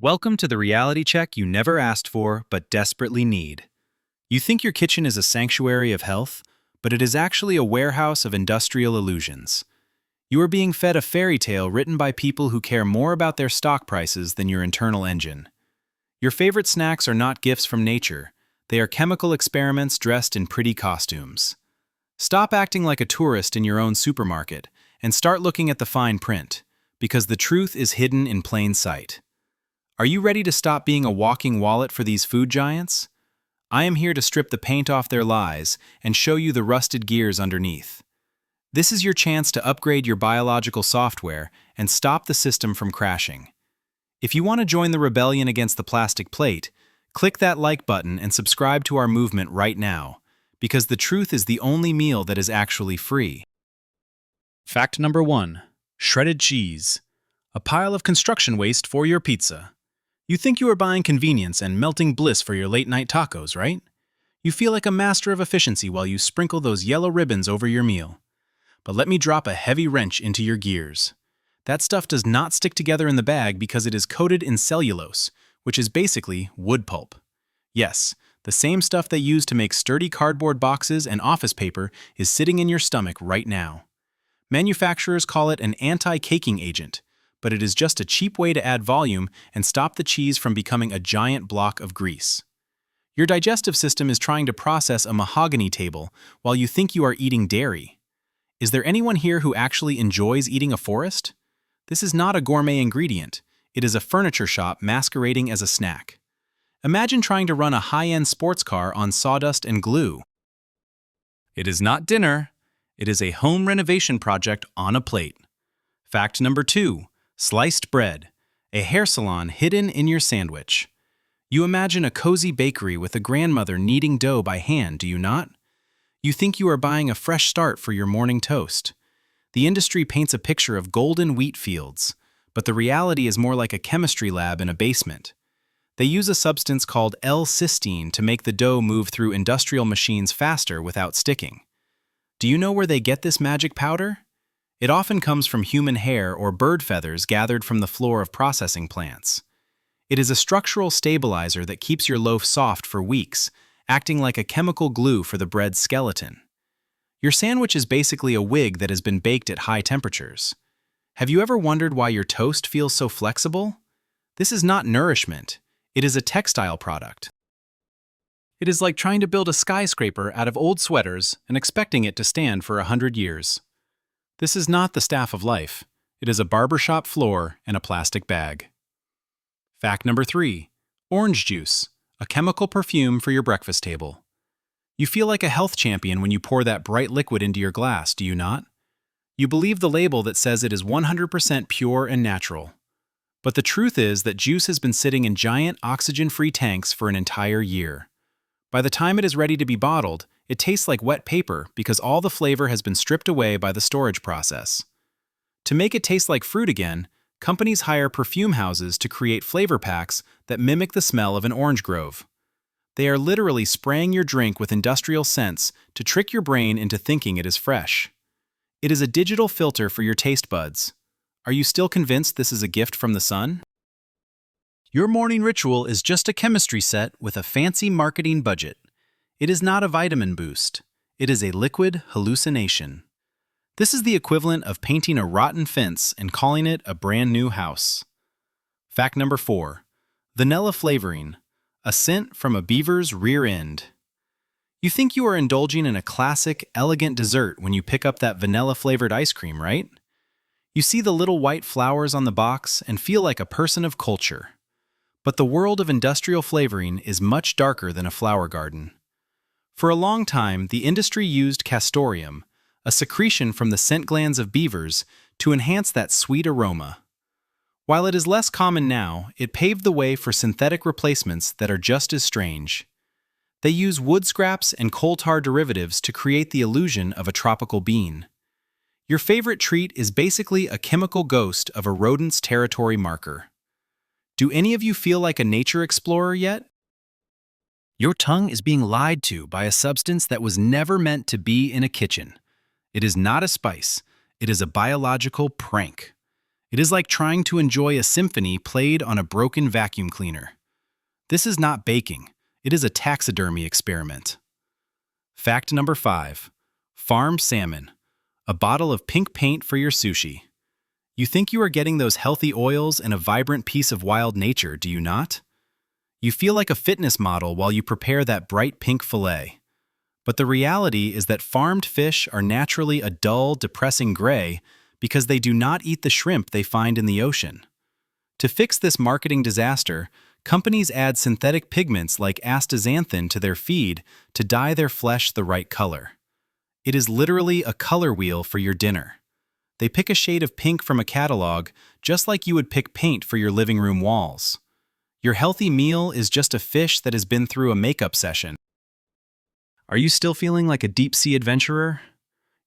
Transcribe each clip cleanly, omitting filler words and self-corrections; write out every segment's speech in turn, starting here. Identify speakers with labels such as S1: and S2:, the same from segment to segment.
S1: Welcome to the reality check you never asked for but desperately need. You think your kitchen is a sanctuary of health, but it is actually a warehouse of industrial illusions. You are being fed a fairy tale written by people who care more about their stock prices than your internal engine. Your favorite snacks are not gifts from nature, they are chemical experiments dressed in pretty costumes. Stop acting like a tourist in your own supermarket and start looking at the fine print, because the truth is hidden in plain sight. Are you ready to stop being a walking wallet for these food giants? I am here to strip the paint off their lies and show you the rusted gears underneath. This is your chance to upgrade your biological software and stop the system from crashing. If you want to join the rebellion against the plastic plate, click that like button and subscribe to our movement right now, because the truth is the only meal that is actually free. Fact number 1. Shredded cheese. A pile of construction waste for your pizza. You think you are buying convenience and melting bliss for your late-night tacos, right? You feel like a master of efficiency while you sprinkle those yellow ribbons over your meal. But let me drop a heavy wrench into your gears. That stuff does not stick together in the bag because it is coated in cellulose, which is basically wood pulp. Yes, the same stuff they use to make sturdy cardboard boxes and office paper is sitting in your stomach right now. Manufacturers call it an anti-caking agent, but it is just a cheap way to add volume and stop the cheese from becoming a giant block of grease. Your digestive system is trying to process a mahogany table while you think you are eating dairy. Is there anyone here who actually enjoys eating a forest? This is not a gourmet ingredient. It is a furniture shop masquerading as a snack. Imagine trying to run a high-end sports car on sawdust and glue. It is not dinner. It is a home renovation project on a plate. Fact number 2. Sliced bread, a hair salon hidden in your sandwich. You imagine a cozy bakery with a grandmother kneading dough by hand, do you not? You think you are buying a fresh start for your morning toast. The industry paints a picture of golden wheat fields, but the reality is more like a chemistry lab in a basement. They use a substance called L-cysteine to make the dough move through industrial machines faster without sticking. Do you know where they get this magic powder? It often comes from human hair or bird feathers gathered from the floor of processing plants. It is a structural stabilizer that keeps your loaf soft for weeks, acting like a chemical glue for the bread's skeleton. Your sandwich is basically a wig that has been baked at high temperatures. Have you ever wondered why your toast feels so flexible? This is not nourishment. It is a textile product. It is like trying to build a skyscraper out of old sweaters and expecting it to stand for 100 years. This is not the staff of life. It is a barbershop floor and a plastic bag. Fact number 3. Orange juice, a chemical perfume for your breakfast table. You feel like a health champion when you pour that bright liquid into your glass, do you not? You believe the label that says it is 100% pure and natural. But the truth is that juice has been sitting in giant oxygen-free tanks for an entire year. By the time it is ready to be bottled, it tastes like wet paper because all the flavor has been stripped away by the storage process. To make it taste like fruit again, companies hire perfume houses to create flavor packs that mimic the smell of an orange grove. They are literally spraying your drink with industrial scents to trick your brain into thinking it is fresh. It is a digital filter for your taste buds. Are you still convinced this is a gift from the sun? Your morning ritual is just a chemistry set with a fancy marketing budget. It is not a vitamin boost. It is a liquid hallucination. This is the equivalent of painting a rotten fence and calling it a brand new house. Fact number 4. Vanilla flavoring, a scent from a beaver's rear end. You think you are indulging in a classic, elegant dessert when you pick up that vanilla-flavored ice cream, right? You see the little white flowers on the box and feel like a person of culture. But the world of industrial flavoring is much darker than a flower garden. For a long time, the industry used castoreum, a secretion from the scent glands of beavers, to enhance that sweet aroma. While it is less common now, it paved the way for synthetic replacements that are just as strange. They use wood scraps and coal tar derivatives to create the illusion of a tropical bean. Your favorite treat is basically a chemical ghost of a rodent's territory marker. Do any of you feel like a nature explorer yet? Your tongue is being lied to by a substance that was never meant to be in a kitchen. It is not a spice. It is a biological prank. It is like trying to enjoy a symphony played on a broken vacuum cleaner. This is not baking. It is a taxidermy experiment. Fact number 5. Farmed salmon. A bottle of pink paint for your sushi. You think you are getting those healthy oils and a vibrant piece of wild nature, do you not? You feel like a fitness model while you prepare that bright pink fillet. But the reality is that farmed fish are naturally a dull, depressing gray because they do not eat the shrimp they find in the ocean. To fix this marketing disaster, companies add synthetic pigments like astaxanthin to their feed to dye their flesh the right color. It is literally a color wheel for your dinner. They pick a shade of pink from a catalog just like you would pick paint for your living room walls. Your healthy meal is just a fish that has been through a makeup session. Are you still feeling like a deep-sea adventurer?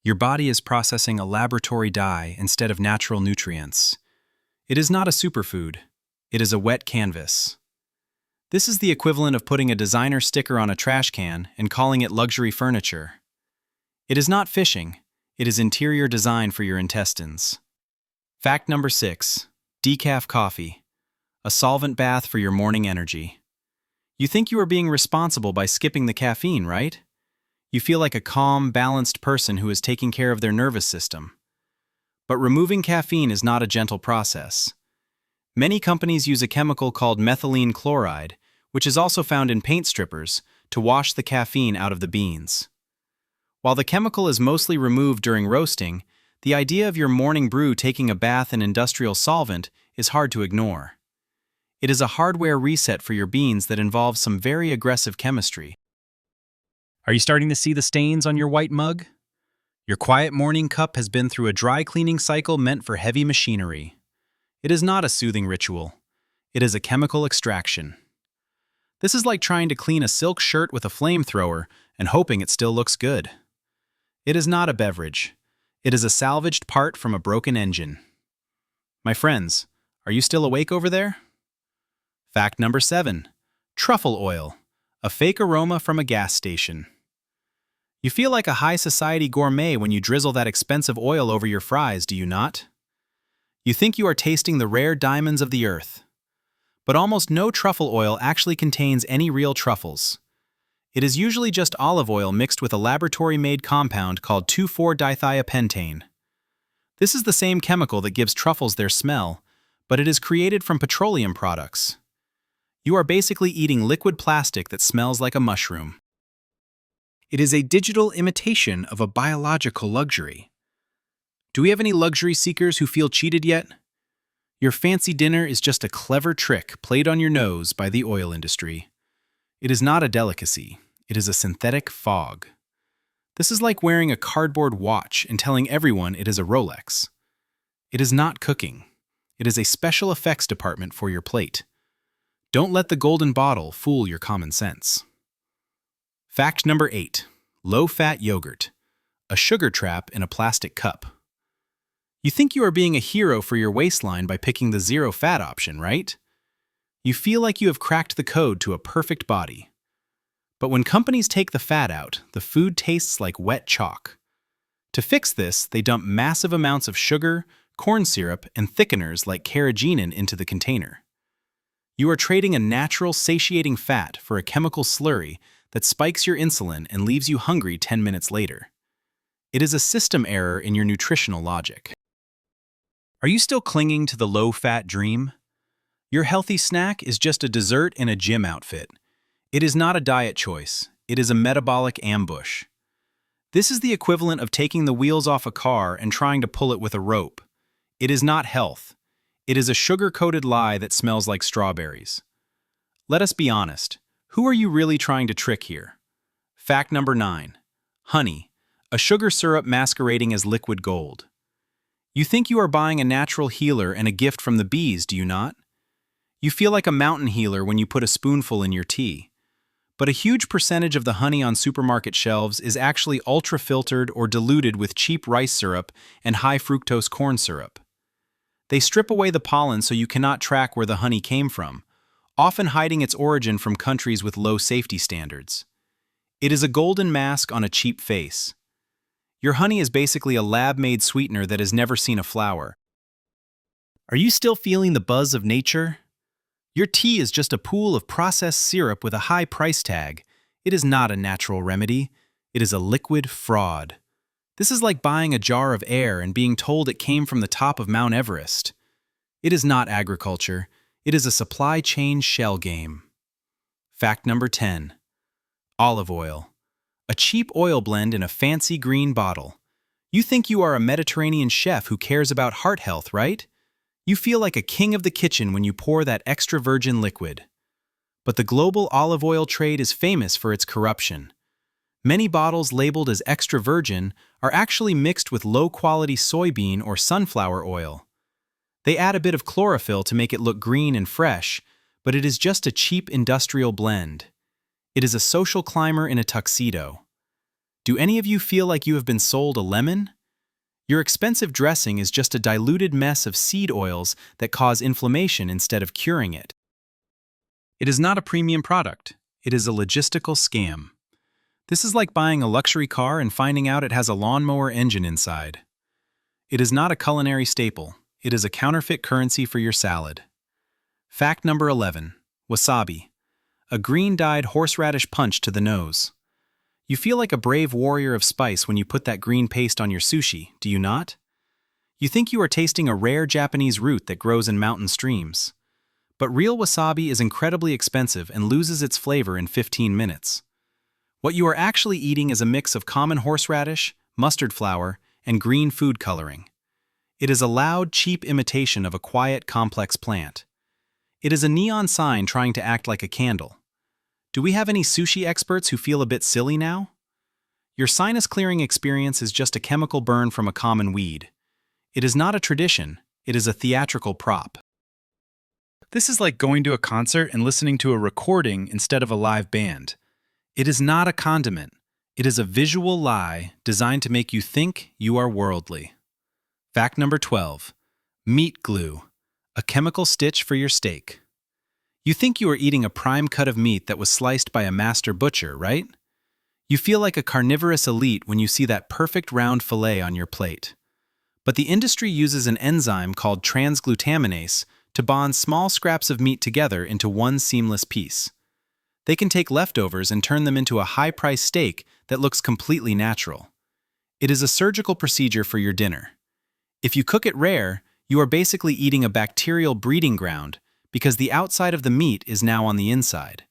S1: Your body is processing a laboratory dye instead of natural nutrients. It is not a superfood. It is a wet canvas. This is the equivalent of putting a designer sticker on a trash can and calling it luxury furniture. It is not fishing. It is interior design for your intestines. Fact number 6. Decaf coffee. A solvent bath for your morning energy. You think you are being responsible by skipping the caffeine, right? You feel like a calm, balanced person who is taking care of their nervous system. But removing caffeine is not a gentle process. Many companies use a chemical called methylene chloride, which is also found in paint strippers, to wash the caffeine out of the beans. While the chemical is mostly removed during roasting, the idea of your morning brew taking a bath in industrial solvent is hard to ignore. It is a hardware reset for your beans that involves some very aggressive chemistry. Are you starting to see the stains on your white mug? Your quiet morning cup has been through a dry cleaning cycle meant for heavy machinery. It is not a soothing ritual. It is a chemical extraction. This is like trying to clean a silk shirt with a flamethrower and hoping it still looks good. It is not a beverage. It is a salvaged part from a broken engine. My friends, are you still awake over there? Fact number 7. Truffle oil. A fake aroma from a gas station. You feel like a high society gourmet when you drizzle that expensive oil over your fries, do you not? You think you are tasting the rare diamonds of the earth. But almost no truffle oil actually contains any real truffles. It is usually just olive oil mixed with a laboratory-made compound called 2,4-dithiapentane. This is the same chemical that gives truffles their smell, but it is created from petroleum products. You are basically eating liquid plastic that smells like a mushroom. It is a digital imitation of a biological luxury. Do we have any luxury seekers who feel cheated yet? Your fancy dinner is just a clever trick played on your nose by the oil industry. It is not a delicacy. It is a synthetic fog. This is like wearing a cardboard watch and telling everyone it is a Rolex. It is not cooking. It is a special effects department for your plate. Don't let the golden bottle fool your common sense. Fact number 8. Low-fat yogurt. A sugar trap in a plastic cup. You think you are being a hero for your waistline by picking the zero-fat option, right? You feel like you have cracked the code to a perfect body. But when companies take the fat out, the food tastes like wet chalk. To fix this, they dump massive amounts of sugar, corn syrup, and thickeners like carrageenan into the container. You are trading a natural, satiating fat for a chemical slurry that spikes your insulin and leaves you hungry 10 minutes later. It is a system error in your nutritional logic. Are you still clinging to the low-fat dream? Your healthy snack is just a dessert in a gym outfit. It is not a diet choice. It is a metabolic ambush. This is the equivalent of taking the wheels off a car and trying to pull it with a rope. It is not health. It is a sugar-coated lie that smells like strawberries. Let us be honest. Who are you really trying to trick here? Fact number 9. Honey, a sugar syrup masquerading as liquid gold. You think you are buying a natural healer and a gift from the bees, do you not? You feel like a mountain healer when you put a spoonful in your tea. But a huge percentage of the honey on supermarket shelves is actually ultra-filtered or diluted with cheap rice syrup and high-fructose corn syrup. They strip away the pollen so you cannot track where the honey came from, often hiding its origin from countries with low safety standards. It is a golden mask on a cheap face. Your honey is basically a lab-made sweetener that has never seen a flower. Are you still feeling the buzz of nature? Your tea is just a pool of processed syrup with a high price tag. It is not a natural remedy. It is a liquid fraud. This is like buying a jar of air and being told it came from the top of Mount Everest. It is not agriculture. It is a supply chain shell game. Fact number 10. Olive oil. A cheap oil blend in a fancy green bottle. You think you are a Mediterranean chef who cares about heart health, right? You feel like a king of the kitchen when you pour that extra virgin liquid. But the global olive oil trade is famous for its corruption. Many bottles labeled as extra virgin are actually mixed with low-quality soybean or sunflower oil. They add a bit of chlorophyll to make it look green and fresh, but it is just a cheap industrial blend. It is a social climber in a tuxedo. Do any of you feel like you have been sold a lemon? Your expensive dressing is just a diluted mess of seed oils that cause inflammation instead of curing it. It is not a premium product. It is a logistical scam. This is like buying a luxury car and finding out it has a lawnmower engine inside. It is not a culinary staple. It is a counterfeit currency for your salad. Fact number 11. Wasabi. A green-dyed horseradish punch to the nose. You feel like a brave warrior of spice when you put that green paste on your sushi, do you not? You think you are tasting a rare Japanese root that grows in mountain streams. But real wasabi is incredibly expensive and loses its flavor in 15 minutes. What you are actually eating is a mix of common horseradish, mustard flour, and green food coloring. It is a loud, cheap imitation of a quiet, complex plant. It is a neon sign trying to act like a candle. Do we have any sushi experts who feel a bit silly now? Your sinus clearing experience is just a chemical burn from a common weed. It is not a tradition, it is a theatrical prop. This is like going to a concert and listening to a recording instead of a live band. It is not a condiment. It is a visual lie designed to make you think you are worldly. Fact number 12. Meat glue. A chemical stitch for your steak. You think you are eating a prime cut of meat that was sliced by a master butcher, right? You feel like a carnivorous elite when you see that perfect round fillet on your plate. But the industry uses an enzyme called transglutaminase to bond small scraps of meat together into one seamless piece. They can take leftovers and turn them into a high-priced steak that looks completely natural. It is a surgical procedure for your dinner. If you cook it rare, you are basically eating a bacterial breeding ground because the outside of the meat is now on the inside.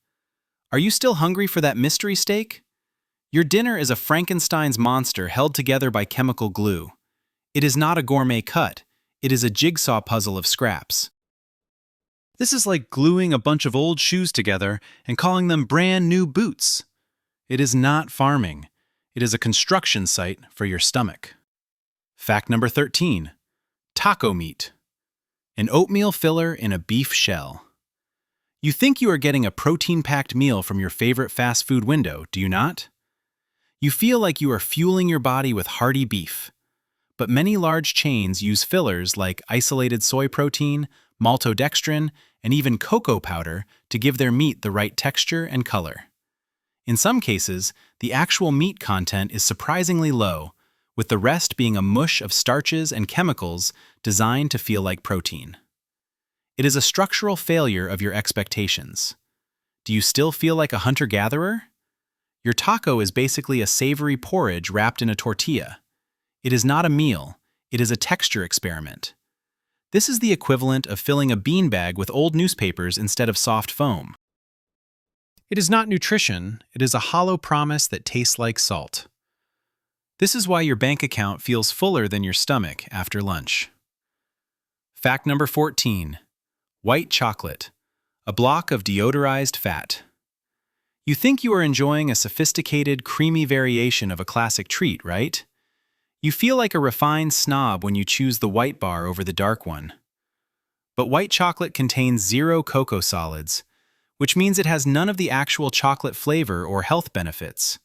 S1: Are you still hungry for that mystery steak? Your dinner is a Frankenstein's monster held together by chemical glue. It is not a gourmet cut. It is a jigsaw puzzle of scraps. This is like gluing a bunch of old shoes together and calling them brand new boots. It is not farming. It is a construction site for your stomach. Fact number 13. Taco meat. An oatmeal filler in a beef shell. You think you are getting a protein-packed meal from your favorite fast food window, do you not? You feel like you are fueling your body with hearty beef. But many large chains use fillers like isolated soy protein, maltodextrin, and even cocoa powder to give their meat the right texture and color. In some cases, the actual meat content is surprisingly low, with the rest being a mush of starches and chemicals designed to feel like protein. It is a structural failure of your expectations. Do you still feel like a hunter-gatherer? Your taco is basically a savory porridge wrapped in a tortilla. It is not a meal, it is a texture experiment. This is the equivalent of filling a beanbag with old newspapers instead of soft foam. It is not nutrition, it is a hollow promise that tastes like salt. This is why your bank account feels fuller than your stomach after lunch. Fact number 14. White chocolate. A block of deodorized fat. You think you are enjoying a sophisticated, creamy variation of a classic treat, right? You feel like a refined snob when you choose the white bar over the dark one. But white chocolate contains 0 cocoa solids, which means it has none of the actual chocolate flavor or health benefits.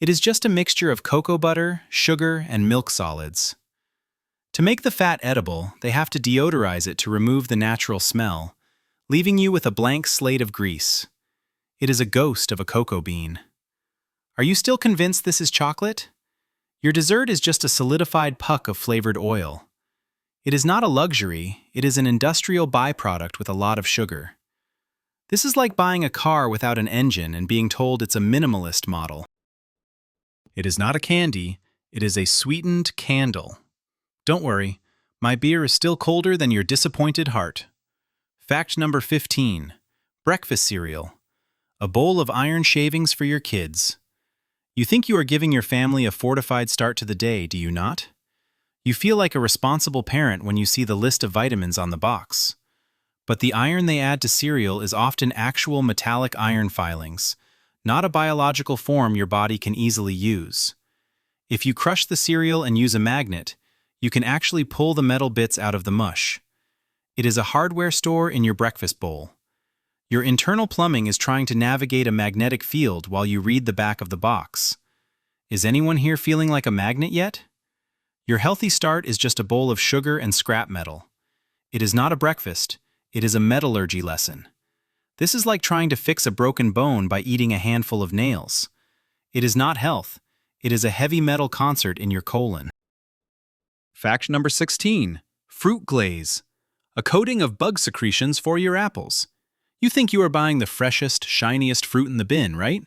S1: It is just a mixture of cocoa butter, sugar, and milk solids. To make the fat edible, they have to deodorize it to remove the natural smell, leaving you with a blank slate of grease. It is a ghost of a cocoa bean. Are you still convinced this is chocolate? Your dessert is just a solidified puck of flavored oil. It is not a luxury, it is an industrial byproduct with a lot of sugar. This is like buying a car without an engine and being told it's a minimalist model. It is not a candy, it is a sweetened candle. Don't worry, my beer is still colder than your disappointed heart. Fact number 15. Breakfast cereal. A bowl of iron shavings for your kids. You think you are giving your family a fortified start to the day, do you not? You feel like a responsible parent when you see the list of vitamins on the box. But the iron they add to cereal is often actual metallic iron filings, not a biological form your body can easily use. If you crush the cereal and use a magnet, you can actually pull the metal bits out of the mush. It is a hardware store in your breakfast bowl. Your internal plumbing is trying to navigate a magnetic field while you read the back of the box. Is anyone here feeling like a magnet yet? Your healthy start is just a bowl of sugar and scrap metal. It is not a breakfast, it is a metallurgy lesson. This is like trying to fix a broken bone by eating a handful of nails. It is not health, it is a heavy metal concert in your colon. Fact number 16. Fruit glaze. A coating of bug secretions for your apples. You think you are buying the freshest, shiniest fruit in the bin, right?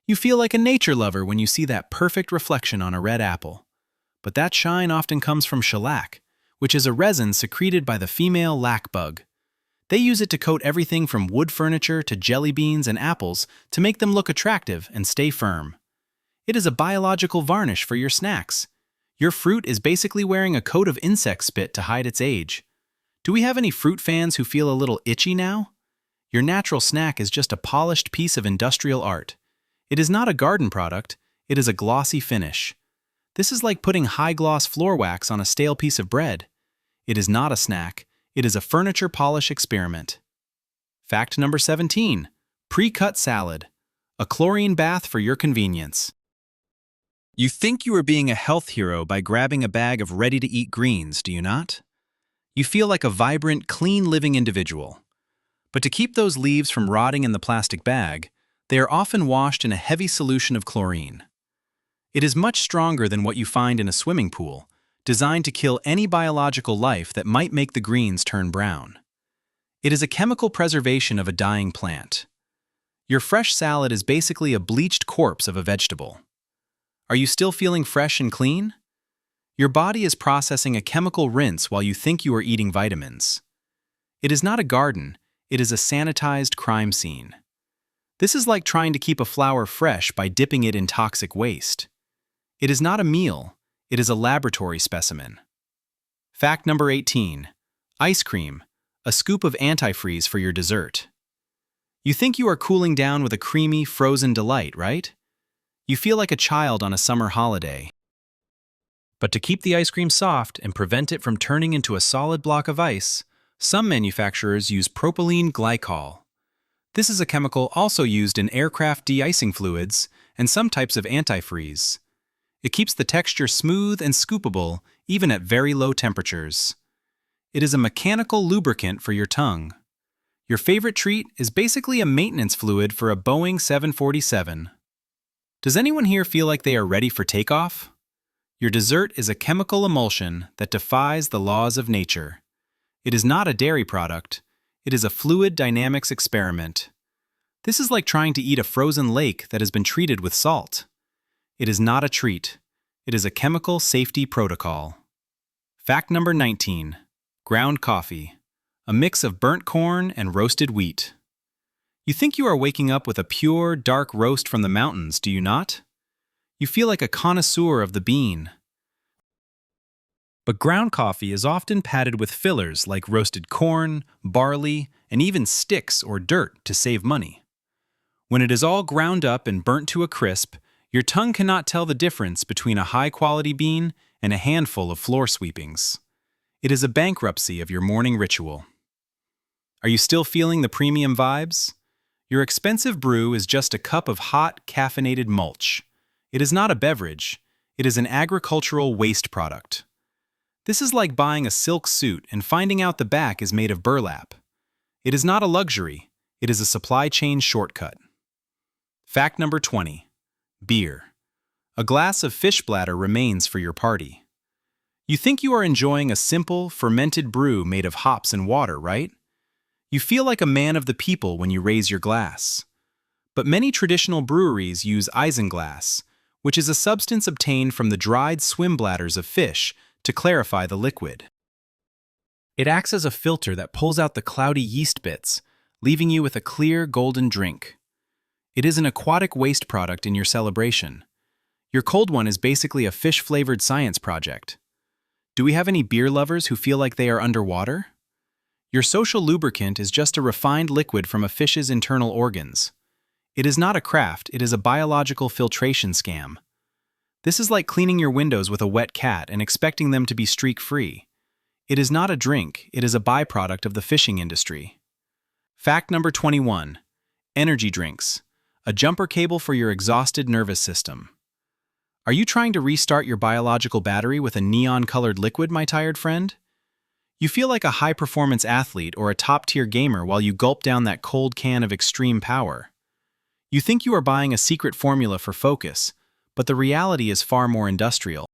S1: You feel like a nature lover when you see that perfect reflection on a red apple. But that shine often comes from shellac, which is a resin secreted by the female lac bug. They use it to coat everything from wood furniture to jelly beans and apples to make them look attractive and stay firm. It is a biological varnish for your snacks. Your fruit is basically wearing a coat of insect spit to hide its age. Do we have any fruit fans who feel a little itchy now? Your natural snack is just a polished piece of industrial art. It is not a garden product, it is a glossy finish. This is like putting high-gloss floor wax on a stale piece of bread. It is not a snack, it is a furniture polish experiment. Fact number 17. Pre-cut salad. A chlorine bath for your convenience. You think you are being a health hero by grabbing a bag of ready-to-eat greens, do you not? You feel like a vibrant, clean-living individual. But to keep those leaves from rotting in the plastic bag, they are often washed in a heavy solution of chlorine. It is much stronger than what you find in a swimming pool, designed to kill any biological life that might make the greens turn brown. It is a chemical preservation of a dying plant. Your fresh salad is basically a bleached corpse of a vegetable. Are you still feeling fresh and clean? Your body is processing a chemical rinse while you think you are eating vitamins. It is not a garden, it is a sanitized crime scene. This is like trying to keep a flower fresh by dipping it in toxic waste. It is not a meal, it is a laboratory specimen. Fact number 18. Ice cream, a scoop of antifreeze for your dessert. You think you are cooling down with a creamy, frozen delight, right? You feel like a child on a summer holiday. But to keep the ice cream soft and prevent it from turning into a solid block of ice, some manufacturers use propylene glycol. This is a chemical also used in aircraft de-icing fluids and some types of antifreeze. It keeps the texture smooth and scoopable even at very low temperatures. It is a mechanical lubricant for your tongue. Your favorite treat is basically a maintenance fluid for a Boeing 747. Does anyone here feel like they are ready for takeoff? Your dessert is a chemical emulsion that defies the laws of nature. It is not a dairy product, it is a fluid dynamics experiment. This is like trying to eat a frozen lake that has been treated with salt. It is not a treat, it is a chemical safety protocol. Fact number 19. Ground coffee, a mix of burnt corn and roasted wheat. You think you are waking up with a pure, dark roast from the mountains, do you not? You feel like a connoisseur of the bean. But ground coffee is often padded with fillers like roasted corn, barley, and even sticks or dirt to save money. When it is all ground up and burnt to a crisp, your tongue cannot tell the difference between a high-quality bean and a handful of floor sweepings. It is a bankruptcy of your morning ritual. Are you still feeling the premium vibes? Your expensive brew is just a cup of hot, caffeinated mulch. It is not a beverage, it is an agricultural waste product. This is like buying a silk suit and finding out the back is made of burlap. It is not a luxury, it is a supply chain shortcut. Fact number 20. Beer. A glass of fish bladder remains for your party. You think you are enjoying a simple, fermented brew made of hops and water, right? You feel like a man of the people when you raise your glass. But many traditional breweries use isinglass, which is a substance obtained from the dried swim bladders of fish to clarify the liquid. It acts as a filter that pulls out the cloudy yeast bits, leaving you with a clear, golden drink. It is an aquatic waste product in your celebration. Your cold one is basically a fish-flavored science project. Do we have any beer lovers who feel like they are underwater? Your social lubricant is just a refined liquid from a fish's internal organs. It is not a craft, it is a biological filtration scam. This is like cleaning your windows with a wet cat and expecting them to be streak-free. It is not a drink, it is a byproduct of the fishing industry. Fact number 21. Energy drinks. A jumper cable for your exhausted nervous system. Are you trying to restart your biological battery with a neon-colored liquid, my tired friend? You feel like a high-performance athlete or a top-tier gamer while you gulp down that cold can of extreme power. You think you are buying a secret formula for focus, but the reality is far more industrial.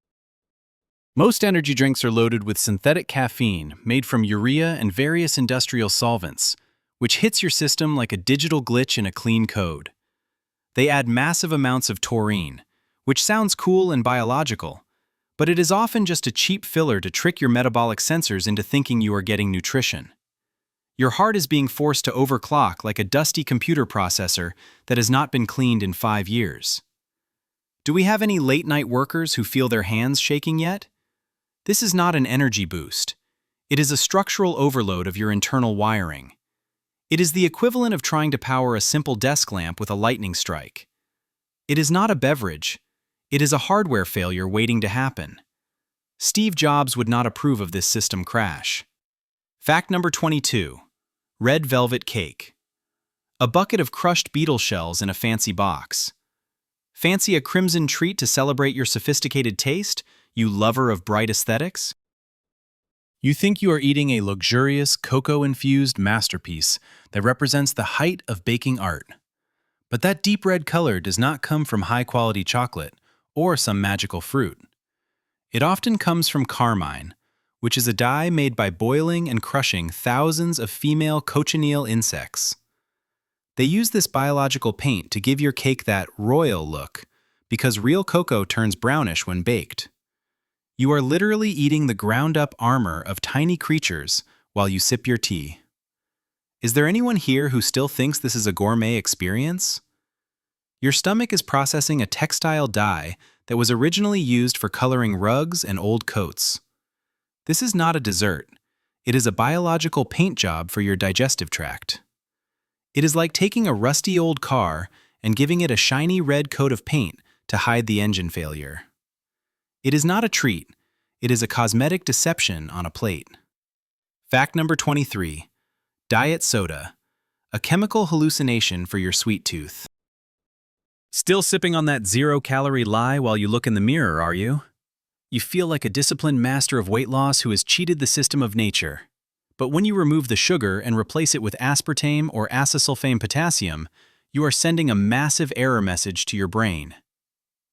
S1: Most energy drinks are loaded with synthetic caffeine made from urea and various industrial solvents, which hits your system like a digital glitch in a clean code. They add massive amounts of taurine, which sounds cool and biological, but it is often just a cheap filler to trick your metabolic sensors into thinking you are getting nutrition. Your heart is being forced to overclock like a dusty computer processor that has not been cleaned in 5 years. Do we have any late-night workers who feel their hands shaking yet? This is not an energy boost. It is a structural overload of your internal wiring. It is the equivalent of trying to power a simple desk lamp with a lightning strike. It is not a beverage. It is a hardware failure waiting to happen. Steve Jobs would not approve of this system crash. Fact number 22. Red velvet cake. A bucket of crushed beetle shells in a fancy box. Fancy a crimson treat to celebrate your sophisticated taste, you lover of bright aesthetics? You think you are eating a luxurious, cocoa-infused masterpiece that represents the height of baking art. But that deep red color does not come from high-quality chocolate or some magical fruit. It often comes from carmine, which is a dye made by boiling and crushing thousands of female cochineal insects. They use this biological paint to give your cake that royal look, because real cocoa turns brownish when baked. You are literally eating the ground-up armor of tiny creatures while you sip your tea. Is there anyone here who still thinks this is a gourmet experience? Your stomach is processing a textile dye that was originally used for coloring rugs and old coats. This is not a dessert. It is a biological paint job for your digestive tract. It is like taking a rusty old car and giving it a shiny red coat of paint to hide the engine failure. It is not a treat. It is a cosmetic deception on a plate. Fact number 23. Diet soda. A chemical hallucination for your sweet tooth. Still sipping on that zero-calorie lie while you look in the mirror, are you? You feel like a disciplined master of weight loss who has cheated the system of nature. But when you remove the sugar and replace it with aspartame or acesulfame potassium, you are sending a massive error message to your brain.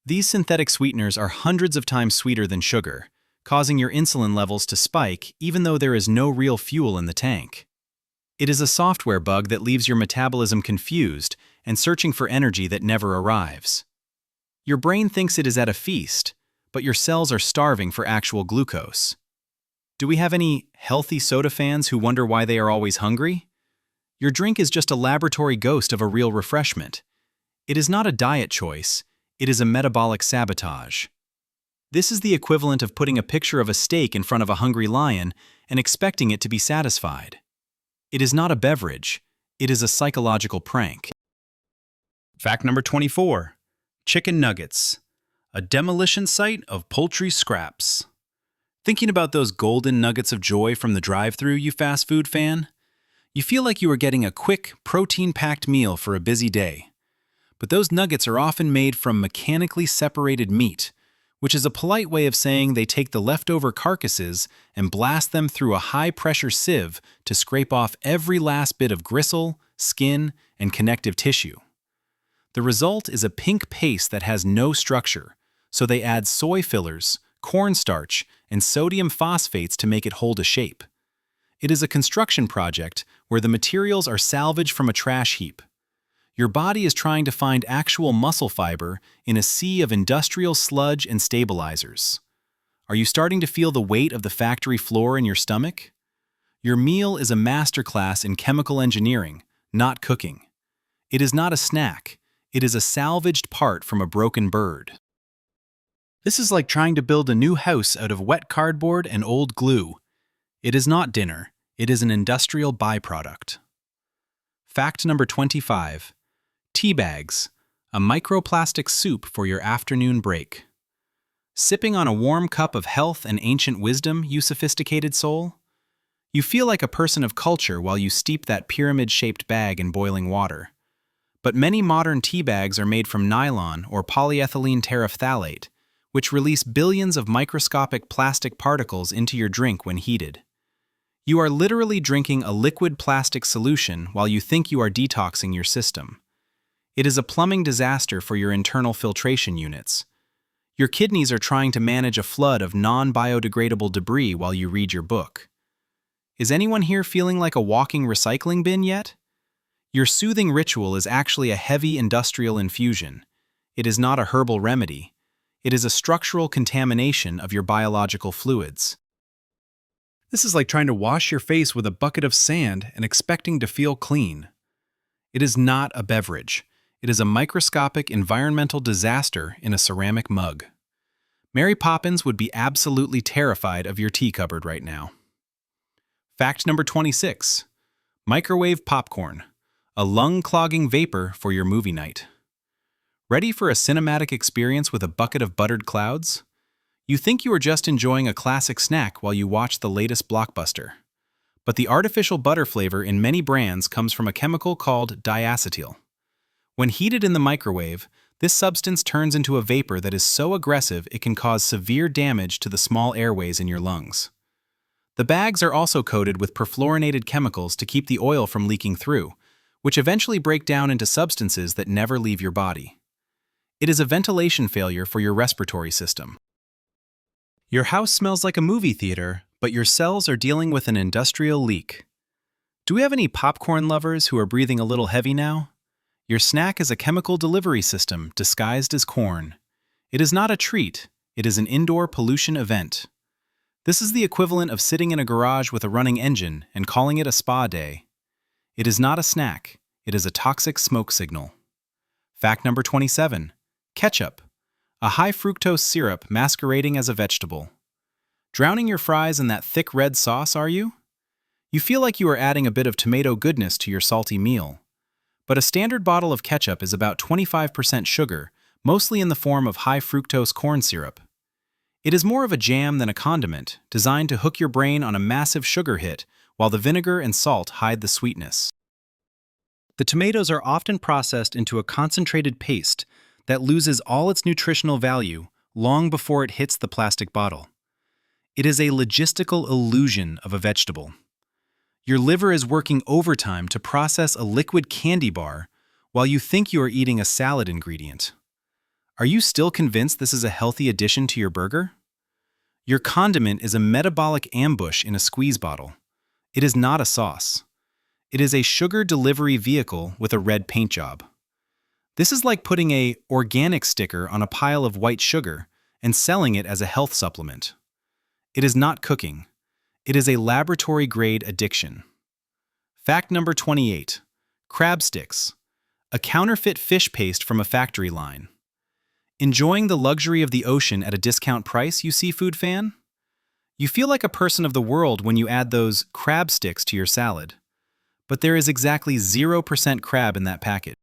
S1: These synthetic sweeteners are hundreds of times sweeter than sugar, causing your insulin levels to spike even though there is no real fuel in the tank. It is a software bug that leaves your metabolism confused and searching for energy that never arrives. Your brain thinks it is at a feast, but your cells are starving for actual glucose. Do we have any healthy soda fans who wonder why they are always hungry? Your drink is just a laboratory ghost of a real refreshment. It is not a diet choice, it is a metabolic sabotage. This is the equivalent of putting a picture of a steak in front of a hungry lion and expecting it to be satisfied. It is not a beverage, it is a psychological prank. Fact number 24. Chicken nuggets. A demolition site of poultry scraps. Thinking about those golden nuggets of joy from the drive-thru, you fast food fan? You feel like you are getting a quick, protein-packed meal for a busy day. But those nuggets are often made from mechanically separated meat, which is a polite way of saying they take the leftover carcasses and blast them through a high-pressure sieve to scrape off every last bit of gristle, skin, and connective tissue. The result is a pink paste that has no structure, so they add soy fillers, cornstarch, and sodium phosphates to make it hold a shape. It is a construction project where the materials are salvaged from a trash heap. Your body is trying to find actual muscle fiber in a sea of industrial sludge and stabilizers. Are you starting to feel the weight of the factory floor in your stomach? Your meal is a masterclass in chemical engineering, not cooking. It is not a snack. It is a salvaged part from a broken bird. This is like trying to build a new house out of wet cardboard and old glue. It is not dinner. It is an industrial byproduct. Fact number 25. Tea bags, a microplastic soup for your afternoon break. Sipping on a warm cup of health and ancient wisdom, you sophisticated soul? You feel like a person of culture while you steep that pyramid-shaped bag in boiling water. But many modern tea bags are made from nylon or polyethylene terephthalate, which release billions of microscopic plastic particles into your drink when heated. You are literally drinking a liquid plastic solution while you think you are detoxing your system. It is a plumbing disaster for your internal filtration units. Your kidneys are trying to manage a flood of non-biodegradable debris while you read your book. Is anyone here feeling like a walking recycling bin yet? Your soothing ritual is actually a heavy industrial infusion. It is not a herbal remedy. It is a structural contamination of your biological fluids. This is like trying to wash your face with a bucket of sand and expecting to feel clean. It is not a beverage. It is a microscopic environmental disaster in a ceramic mug. Mary Poppins would be absolutely terrified of your tea cupboard right now. Fact number 26. Microwave popcorn, a lung-clogging vapor for your movie night. Ready for a cinematic experience with a bucket of buttered clouds? You think you are just enjoying a classic snack while you watch the latest blockbuster. But the artificial butter flavor in many brands comes from a chemical called diacetyl. When heated in the microwave, this substance turns into a vapor that is so aggressive it can cause severe damage to the small airways in your lungs. The bags are also coated with perfluorinated chemicals to keep the oil from leaking through, which eventually break down into substances that never leave your body. It is a ventilation failure for your respiratory system. Your house smells like a movie theater, but your cells are dealing with an industrial leak. Do we have any popcorn lovers who are breathing a little heavy now? Your snack is a chemical delivery system disguised as corn. It is not a treat, it is an indoor pollution event. This is the equivalent of sitting in a garage with a running engine and calling it a spa day. It is not a snack, it is a toxic smoke signal. Fact number 27. Ketchup, a high-fructose syrup masquerading as a vegetable. Drowning your fries in that thick red sauce, are you? You feel like you are adding a bit of tomato goodness to your salty meal. But a standard bottle of ketchup is about 25% sugar, mostly in the form of high-fructose corn syrup. It is more of a jam than a condiment, designed to hook your brain on a massive sugar hit, while the vinegar and salt hide the sweetness. The tomatoes are often processed into a concentrated paste that loses all its nutritional value long before it hits the plastic bottle. It is a logistical illusion of a vegetable. Your liver is working overtime to process a liquid candy bar while you think you are eating a salad ingredient. Are you still convinced this is a healthy addition to your burger? Your condiment is a metabolic ambush in a squeeze bottle. It is not a sauce. It is a sugar delivery vehicle with a red paint job. This is like putting a organic sticker on a pile of white sugar and selling it as a health supplement. It is not cooking. It is a laboratory-grade addiction. Fact number 28. Crab sticks, a counterfeit fish paste from a factory line. Enjoying the luxury of the ocean at a discount price, you seafood fan? You feel like a person of the world when you add those crab sticks to your salad. But there is exactly 0% crab in that packet.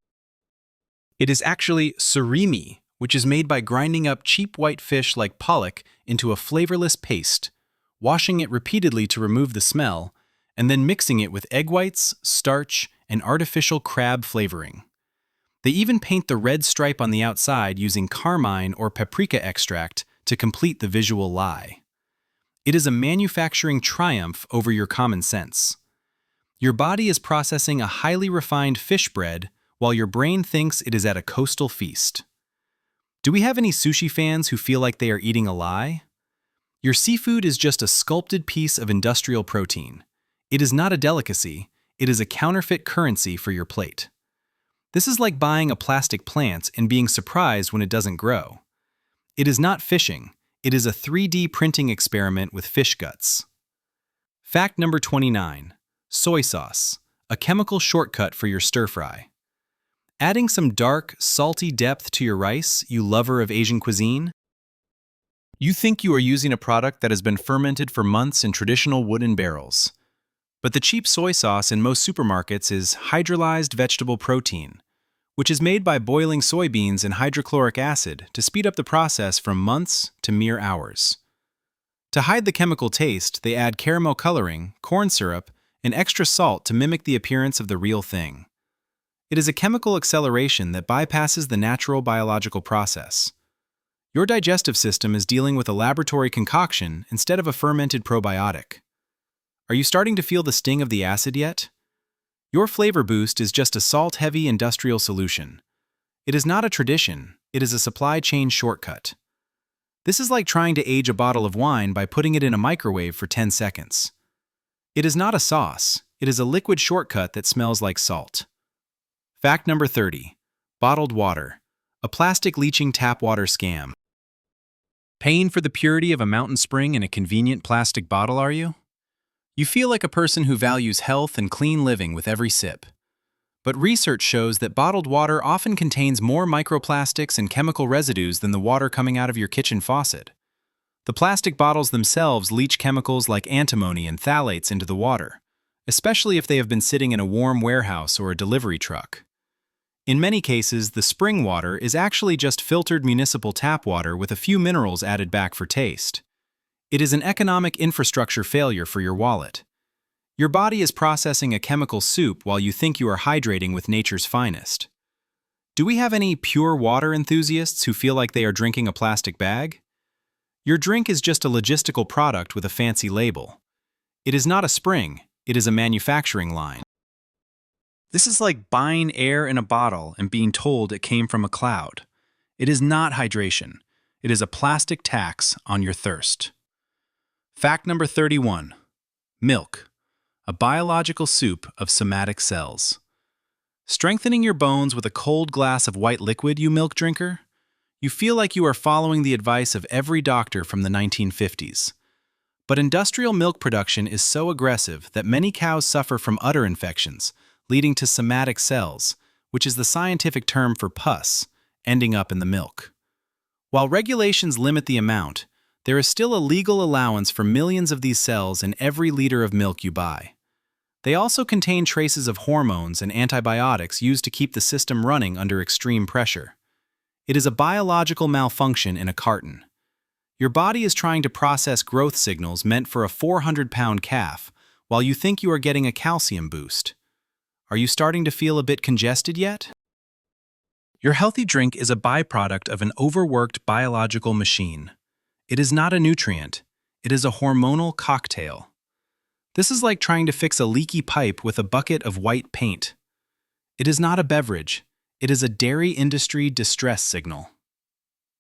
S1: It is actually surimi, which is made by grinding up cheap white fish like pollock into a flavorless paste, washing it repeatedly to remove the smell, and then mixing it with egg whites, starch, and artificial crab flavoring. They even paint the red stripe on the outside using carmine or paprika extract to complete the visual lie. It is a manufacturing triumph over your common sense. Your body is processing a highly refined fish bread while your brain thinks it is at a coastal feast. Do we have any sushi fans who feel like they are eating a lie? Your seafood is just a sculpted piece of industrial protein. It is not a delicacy, it is a counterfeit currency for your plate. This is like buying a plastic plant and being surprised when it doesn't grow. It is not fishing, it is a 3D printing experiment with fish guts. Fact number 29. Soy sauce, a chemical shortcut for your stir-fry. Adding some dark, salty depth to your rice, you lover of Asian cuisine? You think you are using a product that has been fermented for months in traditional wooden barrels. But the cheap soy sauce in most supermarkets is hydrolyzed vegetable protein, which is made by boiling soybeans in hydrochloric acid to speed up the process from months to mere hours. To hide the chemical taste, they add caramel coloring, corn syrup, and extra salt to mimic the appearance of the real thing. It is a chemical acceleration that bypasses the natural biological process. Your digestive system is dealing with a laboratory concoction instead of a fermented probiotic. Are you starting to feel the sting of the acid yet? Your flavor boost is just a salt-heavy industrial solution. It is not a tradition, it is a supply chain shortcut. This is like trying to age a bottle of wine by putting it in a microwave for 10 seconds. It is not a sauce, it is a liquid shortcut that smells like salt. Fact number 30. Bottled water, a plastic leaching tap water scam. Paying for the purity of a mountain spring in a convenient plastic bottle, are you? You feel like a person who values health and clean living with every sip. But research shows that bottled water often contains more microplastics and chemical residues than the water coming out of your kitchen faucet. The plastic bottles themselves leach chemicals like antimony and phthalates into the water, especially if they have been sitting in a warm warehouse or a delivery truck. In many cases, the spring water is actually just filtered municipal tap water with a few minerals added back for taste. It is an economic infrastructure failure for your wallet. Your body is processing a chemical soup while you think you are hydrating with nature's finest. Do we have any pure water enthusiasts who feel like they are drinking a plastic bag? Your drink is just a logistical product with a fancy label. It is not a spring, it is a manufacturing line. This is like buying air in a bottle and being told it came from a cloud. It is not hydration. It is a plastic tax on your thirst. Fact number 31. Milk, a biological soup of somatic cells. Strengthening your bones with a cold glass of white liquid, you milk drinker? You feel like you are following the advice of every doctor from the 1950s. But industrial milk production is so aggressive that many cows suffer from udder infections, leading to somatic cells, which is the scientific term for pus, ending up in the milk. While regulations limit the amount, there is still a legal allowance for millions of these cells in every liter of milk you buy. They also contain traces of hormones and antibiotics used to keep the system running under extreme pressure. It is a biological malfunction in a carton. Your body is trying to process growth signals meant for a 400-pound calf, while you think you are getting a calcium boost. Are you starting to feel a bit congested yet? Your healthy drink is a byproduct of an overworked biological machine. It is not a nutrient, it is a hormonal cocktail. This is like trying to fix a leaky pipe with a bucket of white paint. It is not a beverage, it is a dairy industry distress signal.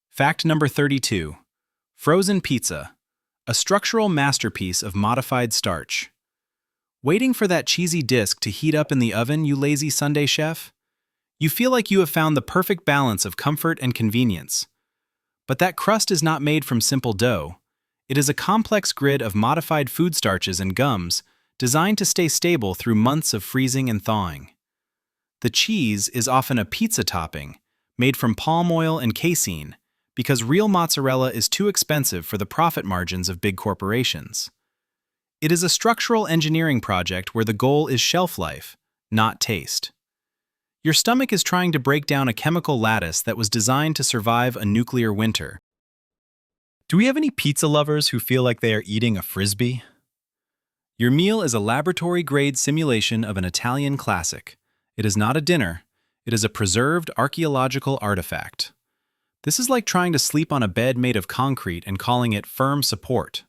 S1: Fact number 32. Frozen pizza, a structural masterpiece of modified starch. Waiting for that cheesy disc to heat up in the oven, you lazy Sunday chef? You feel like you have found the perfect balance of comfort and convenience. But that crust is not made from simple dough. It is a complex grid of modified food starches and gums designed to stay stable through months of freezing and thawing. The cheese is often a pizza topping, made from palm oil and casein, because real mozzarella is too expensive for the profit margins of big corporations. It is a structural engineering project where the goal is shelf life, not taste. Your stomach is trying to break down a chemical lattice that was designed to survive a nuclear winter. Do we have any pizza lovers who feel like they are eating a frisbee? Your meal is a laboratory-grade simulation of an Italian classic. It is not a dinner, it is a preserved archaeological artifact. This is like trying to sleep on a bed made of concrete and calling it firm support.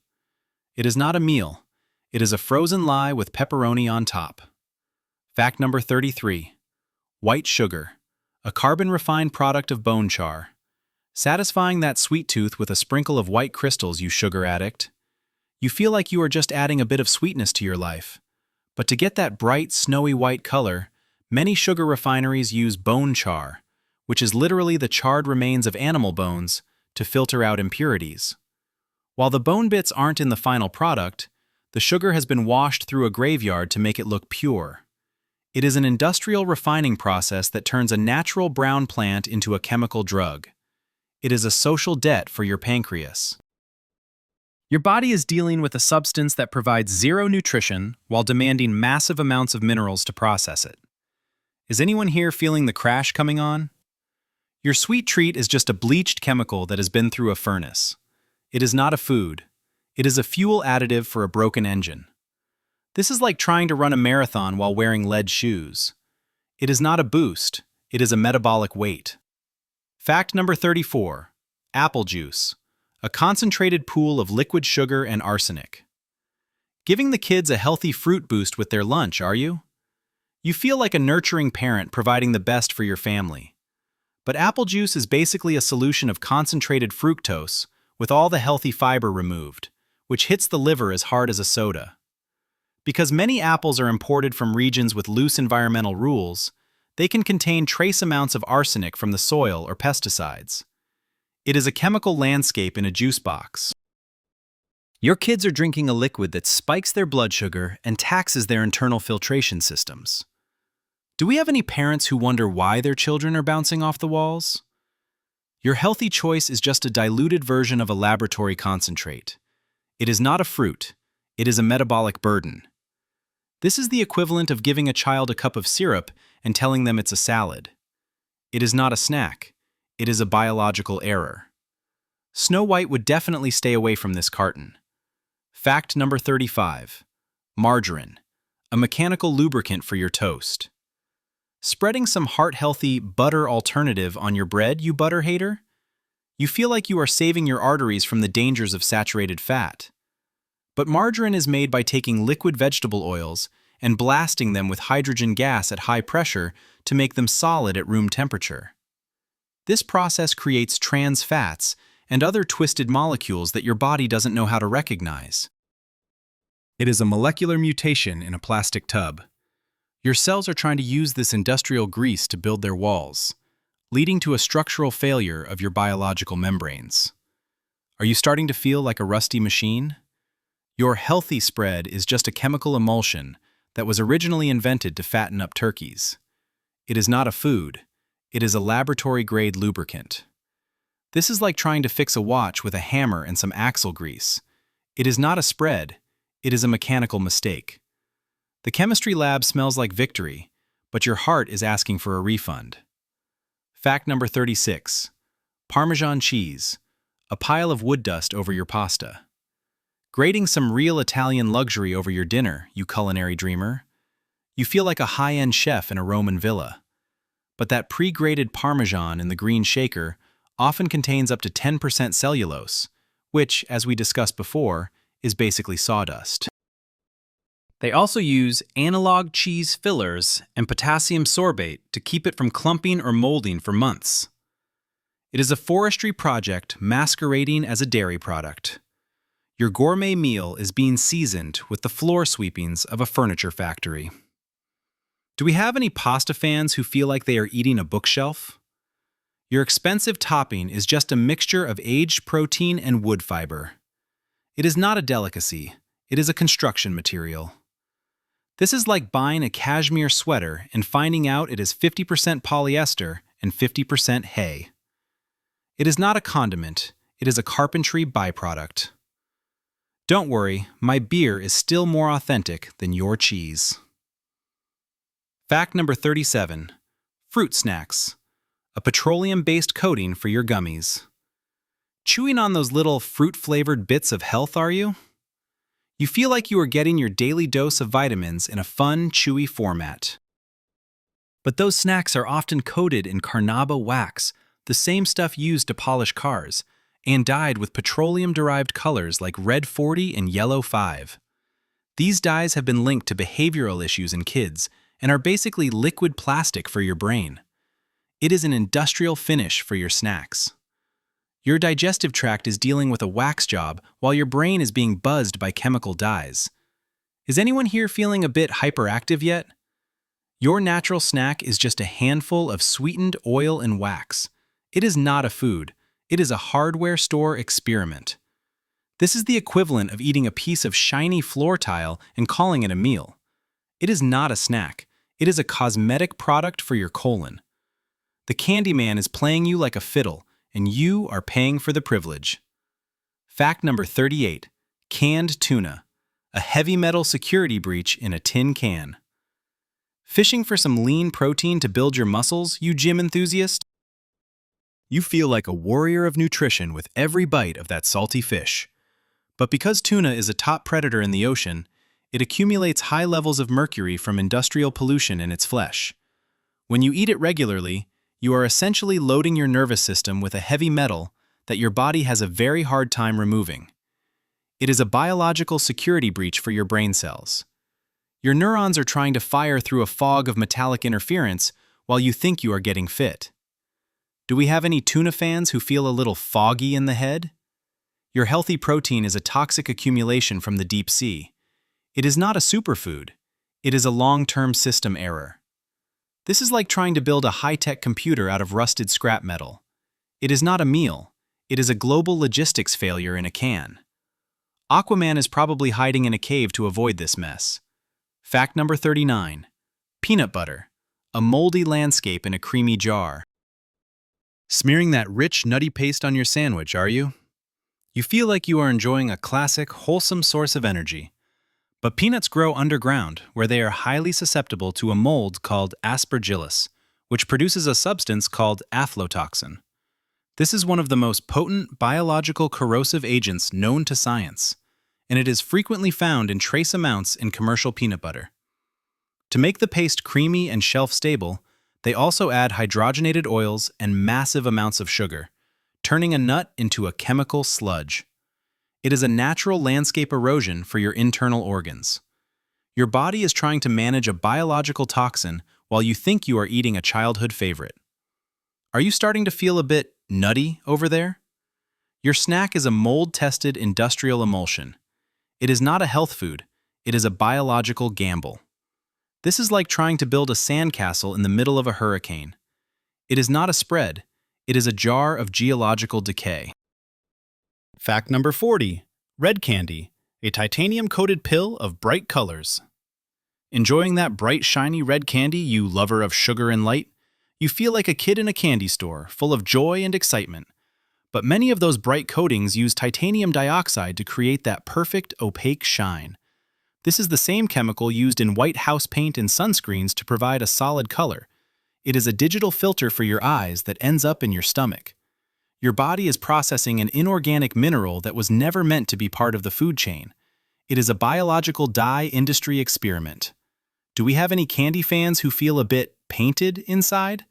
S1: It is not a meal, it is a frozen lie with pepperoni on top. Fact number 33. White sugar, a carbon-refined product of bone char. satisfying that sweet tooth with a sprinkle of white crystals, you sugar addict. You feel like you are just adding a bit of sweetness to your life. But to get that bright, snowy white color, many sugar refineries use bone char, which is literally the charred remains of animal bones, to filter out impurities. While the bone bits aren't in the final product, the sugar has been washed through a graveyard to make it look pure. It is an industrial refining process that turns a natural brown plant into a chemical drug. It is a social debt for your pancreas. Your body is dealing with a substance that provides zero nutrition while demanding massive amounts of minerals to process it. Is anyone here feeling the crash coming on? Your sweet treat is just a bleached chemical that has been through a furnace. It is not a food. It is a fuel additive for a broken engine. This is like trying to run a marathon while wearing lead shoes. It is not a boost. It is a metabolic weight. Fact number 34. Apple juice. A concentrated pool of liquid sugar and arsenic. Giving the kids a healthy fruit boost with their lunch, are you? You feel like a nurturing parent providing the best for your family. But apple juice is basically a solution of concentrated fructose with all the healthy fiber removed, which hits the liver as hard as a soda. Because many apples are imported from regions with loose environmental rules, they can contain trace amounts of arsenic from the soil or pesticides. It is a chemical landscape in a juice box. Your kids are drinking a liquid that spikes their blood sugar and taxes their internal filtration systems. Do we have any parents who wonder why their children are bouncing off the walls? Your healthy choice is just a diluted version of a laboratory concentrate. It is not a fruit. It is a metabolic burden. This is the equivalent of giving a child a cup of syrup and telling them it's a salad. It is not a snack. It is a biological error. Snow White would definitely stay away from this carton. Fact number 35. Margarine, a mechanical lubricant for your toast. Spreading some heart-healthy butter alternative on your bread, you butter hater? You feel like you are saving your arteries from the dangers of saturated fat. But margarine is made by taking liquid vegetable oils and blasting them with hydrogen gas at high pressure to make them solid at room temperature. This process creates trans fats and other twisted molecules that your body doesn't know how to recognize. It is a molecular mutation in a plastic tub. Your cells are trying to use this industrial grease to build their walls, leading to a structural failure of your biological membranes. Are you starting to feel like a rusty machine? Your healthy spread is just a chemical emulsion that was originally invented to fatten up turkeys. It is not a food. It is a laboratory-grade lubricant. This is like trying to fix a watch with a hammer and some axle grease. It is not a spread. It is a mechanical mistake. The chemistry lab smells like victory, but your heart is asking for a refund. Fact number 36. Parmesan cheese, a pile of wood dust over your pasta. Grating some real Italian luxury over your dinner, you culinary dreamer. You feel like a high-end chef in a Roman villa. But that pre-grated Parmesan in the green shaker often contains up to 10% cellulose, which, as we discussed before, is basically sawdust. They also use analog cheese fillers and potassium sorbate to keep it from clumping or molding for months. It is a forestry project masquerading as a dairy product. Your gourmet meal is being seasoned with the floor sweepings of a furniture factory. Do we have any pasta fans who feel like they are eating a bookshelf? Your expensive topping is just a mixture of aged protein and wood fiber. It is not a delicacy. It is a construction material. This is like buying a cashmere sweater and finding out it is 50% polyester and 50% hay. It is not a condiment. It is a carpentry byproduct. Don't worry, my beer is still more authentic than your cheese. Fact number 37. Fruit snacks, a petroleum-based coating for your gummies. Chewing on those little fruit-flavored bits of health, are you? You feel like you are getting your daily dose of vitamins in a fun, chewy format. But those snacks are often coated in carnauba wax, the same stuff used to polish cars, and dyed with petroleum-derived colors like red 40 and yellow 5. These dyes have been linked to behavioral issues in kids and are basically liquid plastic for your brain. It is an industrial finish for your snacks. Your digestive tract is dealing with a wax job while your brain is being buzzed by chemical dyes. Is anyone here feeling a bit hyperactive yet? Your natural snack is just a handful of sweetened oil and wax. It is not a food. It is a hardware store experiment. This is the equivalent of eating a piece of shiny floor tile and calling it a meal. It is not a snack. It is a cosmetic product for your colon. The Candyman is playing you like a fiddle, and you are paying for the privilege. Fact number 38. Canned tuna. A heavy metal security breach in a tin can. Fishing for some lean protein to build your muscles, you gym enthusiast? You feel like a warrior of nutrition with every bite of that salty fish. But because tuna is a top predator in the ocean, it accumulates high levels of mercury from industrial pollution in its flesh. When you eat it regularly, you are essentially loading your nervous system with a heavy metal that your body has a very hard time removing. It is a biological security breach for your brain cells. Your neurons are trying to fire through a fog of metallic interference while you think you are getting fit. Do we have any tuna fans who feel a little foggy in the head? Your healthy protein is a toxic accumulation from the deep sea. It is not a superfood. It is a long-term system error. This is like trying to build a high-tech computer out of rusted scrap metal. It is not a meal. It is a global logistics failure in a can. Aquaman is probably hiding in a cave to avoid this mess. Fact number 39. Peanut butter. A moldy landscape in a creamy jar. Smearing that rich, nutty paste on your sandwich, are you? You feel like you are enjoying a classic, wholesome source of energy. But peanuts grow underground, where they are highly susceptible to a mold called Aspergillus, which produces a substance called aflatoxin. This is one of the most potent biological corrosive agents known to science, and it is frequently found in trace amounts in commercial peanut butter. To make the paste creamy and shelf-stable, they also add hydrogenated oils and massive amounts of sugar, turning a nut into a chemical sludge. It is a natural landscape erosion for your internal organs. Your body is trying to manage a biological toxin while you think you are eating a childhood favorite. Are you starting to feel a bit nutty over there? Your snack is a mold-tested industrial emulsion. It is not a health food. It is a biological gamble. This is like trying to build a sandcastle in the middle of a hurricane. It is not a spread. It is a jar of geological decay. Fact number 40. Red candy, a titanium-coated pill of bright colors. Enjoying that bright, shiny red candy, you lover of sugar and light? You feel like a kid in a candy store, full of joy and excitement. But many of those bright coatings use titanium dioxide to create that perfect, opaque shine. This is the same chemical used in white house paint and sunscreens to provide a solid color. It is a digital filter for your eyes that ends up in your stomach. Your body is processing an inorganic mineral that was never meant to be part of the food chain. It is a biological dye industry experiment. Do we have any candy fans who feel a bit painted inside?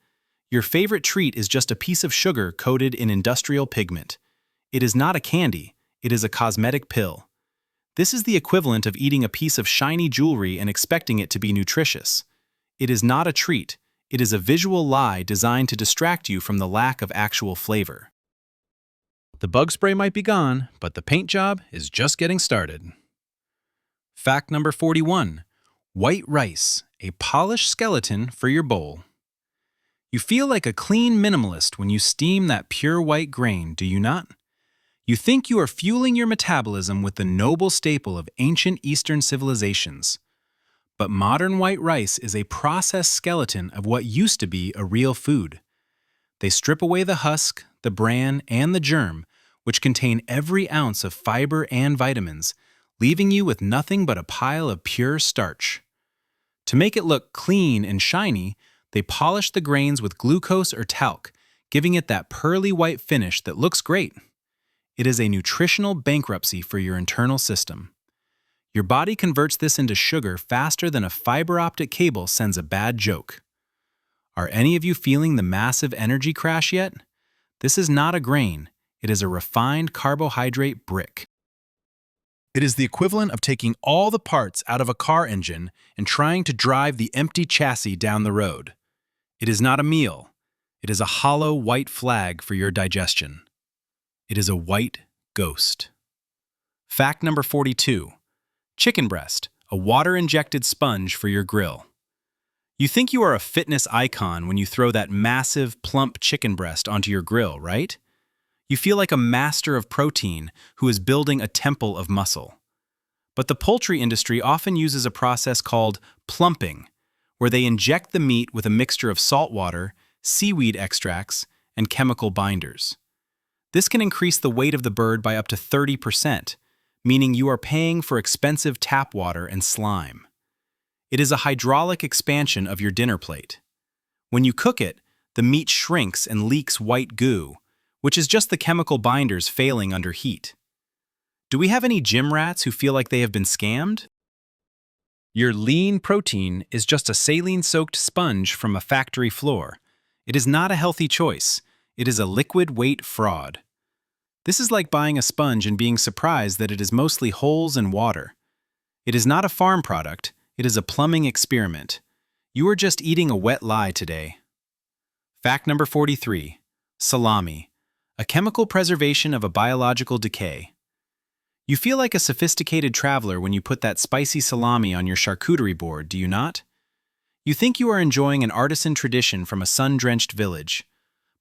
S1: Your favorite treat is just a piece of sugar coated in industrial pigment. It is not a candy, it is a cosmetic pill. This is the equivalent of eating a piece of shiny jewelry and expecting it to be nutritious. It is not a treat, it is a visual lie designed to distract you from the lack of actual flavor. The bug spray might be gone, but the paint job is just getting started. Fact number 41. White rice, a polished skeleton for your bowl. You feel like a clean minimalist when you steam that pure white grain, do you not? You think you are fueling your metabolism with the noble staple of ancient Eastern civilizations. But modern white rice is a processed skeleton of what used to be a real food. They strip away the husk, the bran, and the germ, which contain every ounce of fiber and vitamins, leaving you with nothing but a pile of pure starch. To make it look clean and shiny, they polish the grains with glucose or talc, giving it that pearly white finish that looks great. It is a nutritional bankruptcy for your internal system. Your body converts this into sugar faster than a fiber optic cable sends a bad joke. Are any of you feeling the massive energy crash yet? This is not a grain. It is a refined carbohydrate brick. It is the equivalent of taking all the parts out of a car engine and trying to drive the empty chassis down the road. It is not a meal. It is a hollow white flag for your digestion. It is a white ghost. Fact number 42. Chicken breast, a water-injected sponge for your grill. You think you are a fitness icon when you throw that massive, plump chicken breast onto your grill, right? You feel like a master of protein who is building a temple of muscle. But the poultry industry often uses a process called plumping, where they inject the meat with a mixture of salt water, seaweed extracts, and chemical binders. This can increase the weight of the bird by up to 30%, meaning you are paying for expensive tap water and slime. It is a hydraulic expansion of your dinner plate. When you cook it, the meat shrinks and leaks white goo, which is just the chemical binders failing under heat. Do we have any gym rats who feel like they have been scammed? Your lean protein is just a saline-soaked sponge from a factory floor. It is not a healthy choice. It is a liquid weight fraud. This is like buying a sponge and being surprised that it is mostly holes and water. It is not a farm product. It is a plumbing experiment. You are just eating a wet lie today. Fact number 43. Salami, a chemical preservation of a biological decay. You feel like a sophisticated traveler when you put that spicy salami on your charcuterie board, do you not? You think you are enjoying an artisan tradition from a sun-drenched village.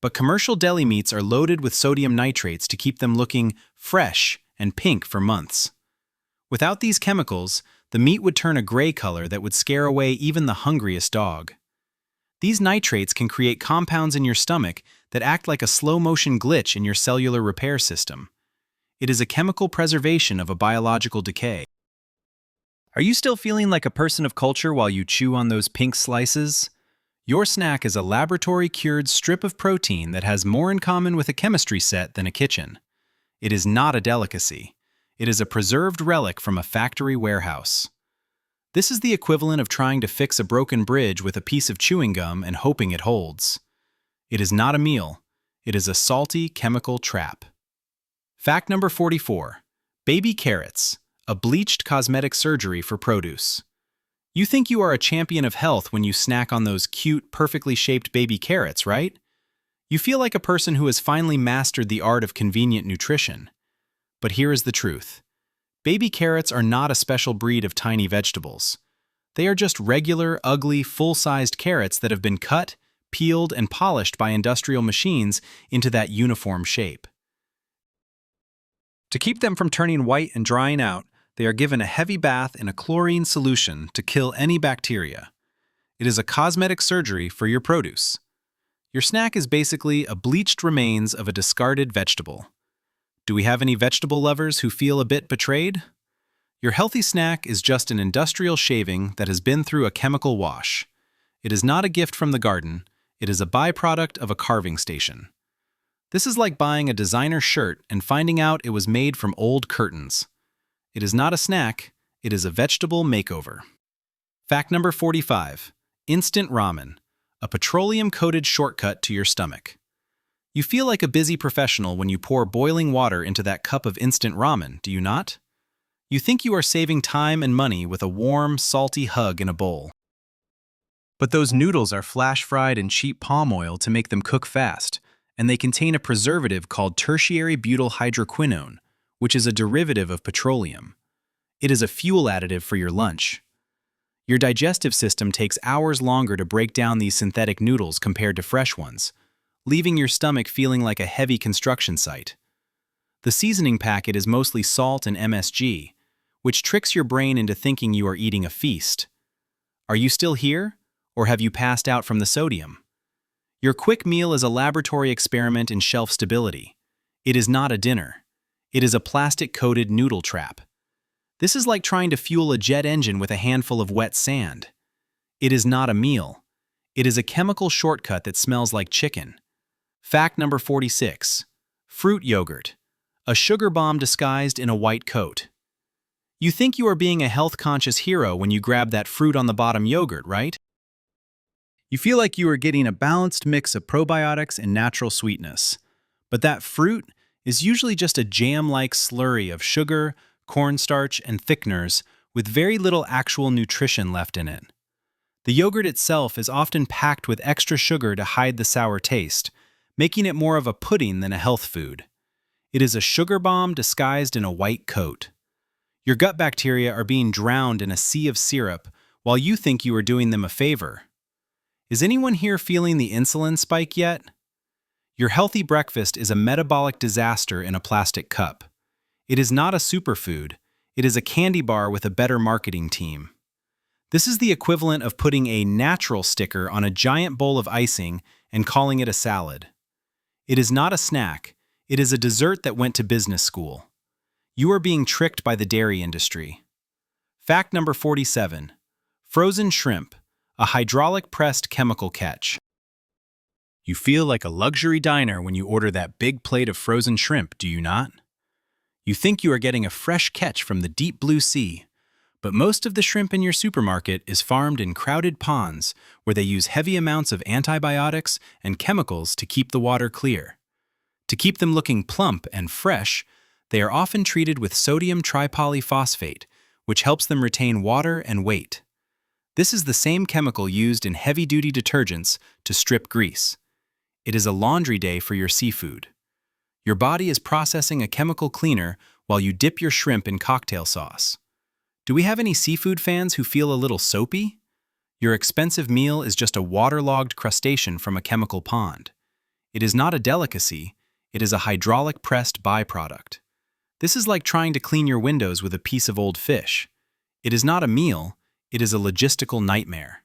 S1: But commercial deli meats are loaded with sodium nitrates to keep them looking fresh and pink for months. Without these chemicals, the meat would turn a gray color that would scare away even the hungriest dog. These nitrates can create compounds in your stomach that act like a slow-motion glitch in your cellular repair system. It is a chemical preservation of a biological decay. Are you still feeling like a person of culture while you chew on those pink slices? Your snack is a laboratory-cured strip of protein that has more in common with a chemistry set than a kitchen. It is not a delicacy. It is a preserved relic from a factory warehouse. This is the equivalent of trying to fix a broken bridge with a piece of chewing gum and hoping it holds. It is not a meal. It is a salty chemical trap. Fact number 44. Baby carrots, a bleached cosmetic surgery for produce. You think you are a champion of health when you snack on those cute, perfectly shaped baby carrots, right? You feel like a person who has finally mastered the art of convenient nutrition. But here is the truth. Baby carrots are not a special breed of tiny vegetables. They are just regular, ugly, full-sized carrots that have been cut, peeled, and polished by industrial machines into that uniform shape. To keep them from turning white and drying out, they are given a heavy bath in a chlorine solution to kill any bacteria. It is a cosmetic surgery for your produce. Your snack is basically a bleached remains of a discarded vegetable. Do we have any vegetable lovers who feel a bit betrayed? Your healthy snack is just an industrial shaving that has been through a chemical wash. It is not a gift from the garden. It is a byproduct of a carving station. This is like buying a designer shirt and finding out it was made from old curtains. It is not a snack. It is a vegetable makeover. Fact number 45. Instant ramen, a petroleum-coated shortcut to your stomach. You feel like a busy professional when you pour boiling water into that cup of instant ramen, do you not? You think you are saving time and money with a warm, salty hug in a bowl. But those noodles are flash-fried in cheap palm oil to make them cook fast, and they contain a preservative called tertiary butyl hydroquinone, which is a derivative of petroleum. It is a fuel additive for your lunch. Your digestive system takes hours longer to break down these synthetic noodles compared to fresh ones, leaving your stomach feeling like a heavy construction site. The seasoning packet is mostly salt and MSG, which tricks your brain into thinking you are eating a feast. Are you still here, or have you passed out from the sodium? Your quick meal is a laboratory experiment in shelf stability. It is not a dinner. It is a plastic-coated noodle trap. This is like trying to fuel a jet engine with a handful of wet sand. It is not a meal. It is a chemical shortcut that smells like chicken. Fact number 46. Fruit yogurt, a sugar bomb disguised in a white coat. You think you are being a health-conscious hero when you grab that fruit-on-the-bottom yogurt, right? You feel like you are getting a balanced mix of probiotics and natural sweetness. But that fruit is usually just a jam-like slurry of sugar, cornstarch, and thickeners with very little actual nutrition left in it. The yogurt itself is often packed with extra sugar to hide the sour taste, making it more of a pudding than a health food. It is a sugar bomb disguised in a white coat. Your gut bacteria are being drowned in a sea of syrup while you think you are doing them a favor. Is anyone here feeling the insulin spike yet? Your healthy breakfast is a metabolic disaster in a plastic cup. It is not a superfood. It is a candy bar with a better marketing team. This is the equivalent of putting a natural sticker on a giant bowl of icing and calling it a salad. It is not a snack. It is a dessert that went to business school. You are being tricked by the dairy industry. Fact number 47. Frozen shrimp, a hydraulic-pressed chemical catch. You feel like a luxury diner when you order that big plate of frozen shrimp, do you not? You think you are getting a fresh catch from the deep blue sea, but most of the shrimp in your supermarket is farmed in crowded ponds where they use heavy amounts of antibiotics and chemicals to keep the water clear. To keep them looking plump and fresh, they are often treated with sodium tripolyphosphate, which helps them retain water and weight. This is the same chemical used in heavy-duty detergents to strip grease. It is a laundry day for your seafood. Your body is processing a chemical cleaner while you dip your shrimp in cocktail sauce. Do we have any seafood fans who feel a little soapy? Your expensive meal is just a waterlogged crustacean from a chemical pond. It is not a delicacy, it is a hydraulic-pressed byproduct. This is like trying to clean your windows with a piece of old fish. It is not a meal, it is a logistical nightmare.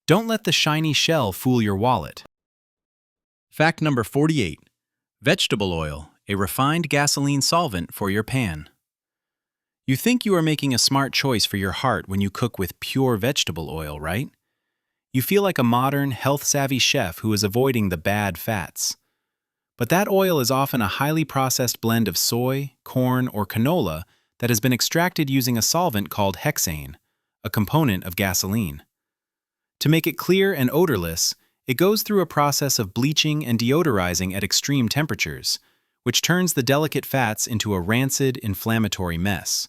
S1: Don't let the shiny shell fool your wallet. Fact number 48. Vegetable oil, a refined gasoline solvent for your pan. You think you are making a smart choice for your heart when you cook with pure vegetable oil, right? You feel like a modern, health-savvy chef who is avoiding the bad fats. But that oil is often a highly processed blend of soy, corn, or canola that has been extracted using a solvent called hexane, a component of gasoline. To make it clear and odorless, it goes through a process of bleaching and deodorizing at extreme temperatures, which turns the delicate fats into a rancid, inflammatory mess.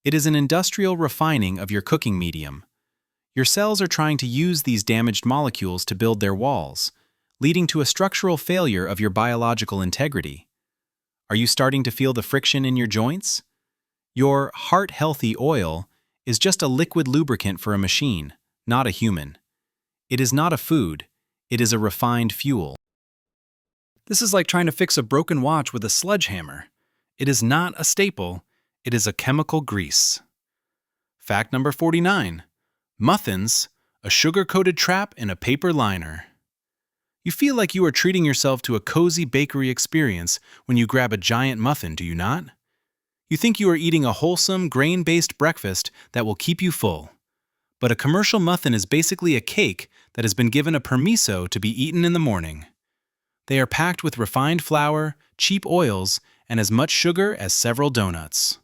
S1: It is an industrial refining of your cooking medium. Your cells are trying to use these damaged molecules to build their walls, leading to a structural failure of your biological integrity. Are you starting to feel the friction in your joints? Your heart-healthy oil is just a liquid lubricant for a machine, not a human. It is not a food, it is a refined fuel. This is like trying to fix a broken watch with a sledgehammer. It is not a staple, it is a chemical grease. Fact number 49. Muffins, a sugar-coated trap in a paper liner. You feel like you are treating yourself to a cozy bakery experience when you grab a giant muffin, do you not? You think you are eating a wholesome, grain-based breakfast that will keep you full. But a commercial muffin is basically a cake that has been given a permiso to be eaten in the morning. They are packed with refined flour, cheap oils, and as much sugar as several donuts.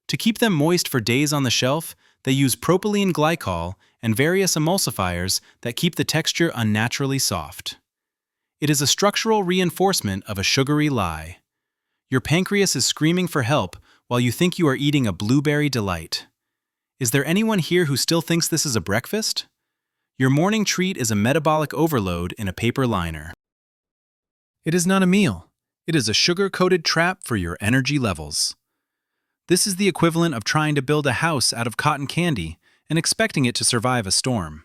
S1: To keep them moist for days on the shelf, they use propylene glycol and various emulsifiers that keep the texture unnaturally soft. It is a structural reinforcement of a sugary lie. Your pancreas is screaming for help while you think you are eating a blueberry delight. Is there anyone here who still thinks this is a breakfast? Your morning treat is a metabolic overload in a paper liner. It is not a meal. It is a sugar-coated trap for your energy levels. This is the equivalent of trying to build a house out of cotton candy and expecting it to survive a storm.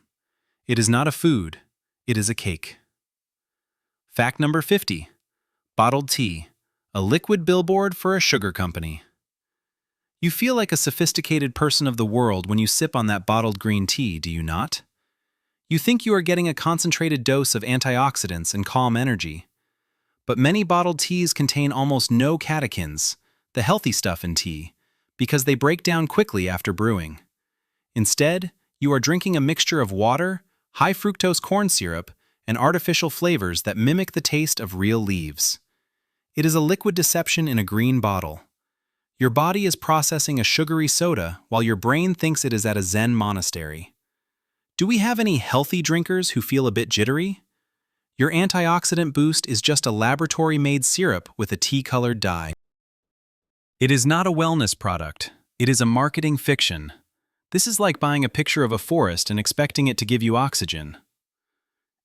S1: It is not a food. It is a cake. Fact number 50. Bottled tea, a liquid billboard for a sugar company. You feel like a sophisticated person of the world when you sip on that bottled green tea, do you not? You think you are getting a concentrated dose of antioxidants and calm energy. But many bottled teas contain almost no catechins, the healthy stuff in tea, because they break down quickly after brewing. Instead, you are drinking a mixture of water, high fructose corn syrup, and artificial flavors that mimic the taste of real leaves. It is a liquid deception in a green bottle. Your body is processing a sugary soda while your brain thinks it is at a Zen monastery. Do we have any healthy drinkers who feel a bit jittery? Your antioxidant boost is just a laboratory-made syrup with a tea-colored dye. It is not a wellness product. It is a marketing fiction. This is like buying a picture of a forest and expecting it to give you oxygen.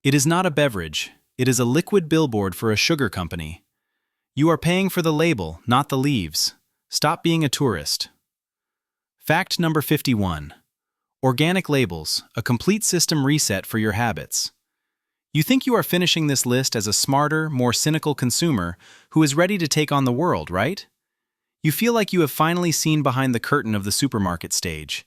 S1: It is not a beverage. It is a liquid billboard for a sugar company. You are paying for the label, not the leaves. Stop being a tourist. Fact number 51. Organic labels, a complete system reset for your habits. You think you are finishing this list as a smarter, more cynical consumer who is ready to take on the world, right? You feel like you have finally seen behind the curtain of the supermarket stage.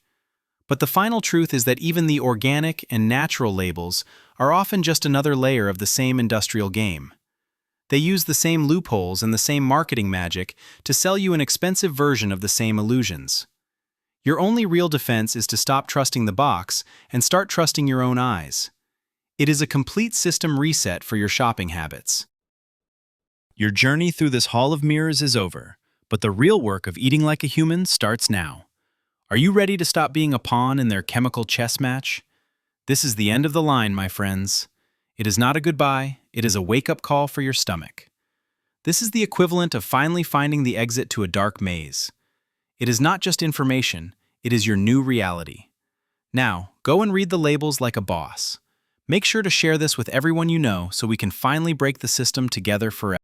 S1: But the final truth is that even the organic and natural labels are often just another layer of the same industrial game. They use the same loopholes and the same marketing magic to sell you an expensive version of the same illusions. Your only real defense is to stop trusting the box and start trusting your own eyes. It is a complete system reset for your shopping habits. Your journey through this hall of mirrors is over, but the real work of eating like a human starts now. Are you ready to stop being a pawn in their chemical chess match? This is the end of the line, my friends. It is not a goodbye, it is a wake-up call for your stomach. This is the equivalent of finally finding the exit to a dark maze. It is not just information, it is your new reality. Now, go and read the labels like a boss. Make sure to share this with everyone you know so we can finally break the system together forever.